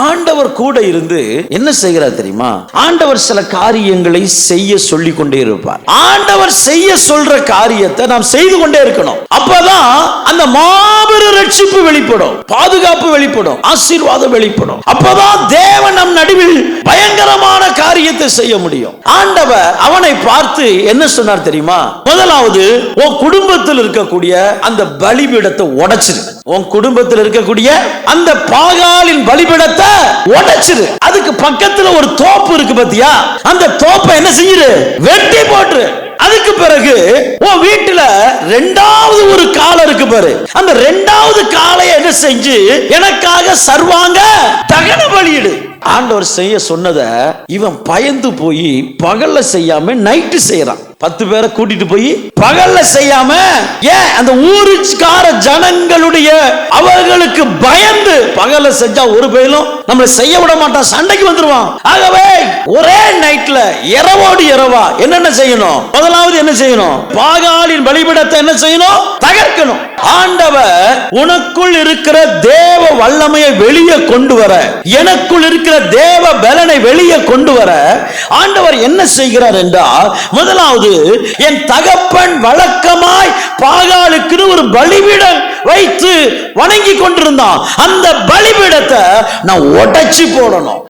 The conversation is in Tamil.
ஆண்டவர் கூட இருந்து என்ன செய்கிறார் தெரியுமா? ஆண்டவர் சில காரியங்களை செய்ய சொல்லி கொண்டே இருப்பார். ஆண்டவர் செய்ய சொல்ற காரியத்தை நாம் செய்து கொண்டே இருக்கணும். அப்பதான் அந்த மாபெரும் ரட்சிப்பு வெளிப்படும், பாதுகாப்பு வெளிப்படும், ஆசீர்வாதம் வெளிப்படும். அப்பதான் தேவன் நம் நடுவில் பயங்கரமான காரியத்தை செய்ய முடியும். ஆண்டவர் அவனை பார்த்து என்ன சொன்னார் தெரியுமா? முதலாவது, உன் குடும்பத்தில் இருக்கக்கூடிய அந்த பலிபீடத்தை உடைச்சிரு. உன் குடும்பத்தில் இருக்கக்கூடிய அந்த பாகாலின் பலிபீடத்தை உடைச்சிரு. அதுக்கு பக்கத்துல ஒரு தோப்பு இருக்கு பாத்தியா? அந்த தோப்பை என்ன செய்யுது? வெட்டி போட்டுரு. அதுக்கு பிறகு உன் வீட்டுல ரெண்டாவது ஒரு காளை இருக்கு பாரு, அந்த ரெண்டாவது காளையை என்ன செஞ்சு எனக்காக சர்வாங்க தகன பலியிடு. ஆண்டவர் செய்ய சொன்னதை இவன் பயந்து போய் பகல்ல செய்யாம நைட்டு செய்யறான். 10 பேரை கூட்டிட்டு போய் பகல்ல செய்யாம, ஏன் அந்த ஊருக்கார ஜனங்களுடைய அவர்களுக்கு பயந்து பகல்ல செஞ்சா ஒரு பேரும் நம்மளை செய்ய விட மாட்டான், சண்டைக்கு வந்துருவான். ஆகவே ஒரே நைட்ல இரவோடு இரவா என்னென்ன செய்யணும்? முதலாவது என்ன செய்யணும்? பாகாலின் பலிபீடத்தை என்ன செய்யணும்? தகர்க்கணும். ஆண்டவர் உனக்குள் இருக்கிற தேவ வல்லமையை வெளியே கொண்டு வர, எனக்குள் இருக்கிற தேவ பலனை வெளியே கொண்டு வர ஆண்டவர் என்ன செய்கிறார் என்றால், முதலாவது என் தகப்பன் வழக்கமாய் பாகாலுக்கு ஒரு பலிபீடம் வைத்து வணங்கி கொண்டிருந்தான். அந்த பலிபீடத்தை நான் உடைச்சு போடணும்.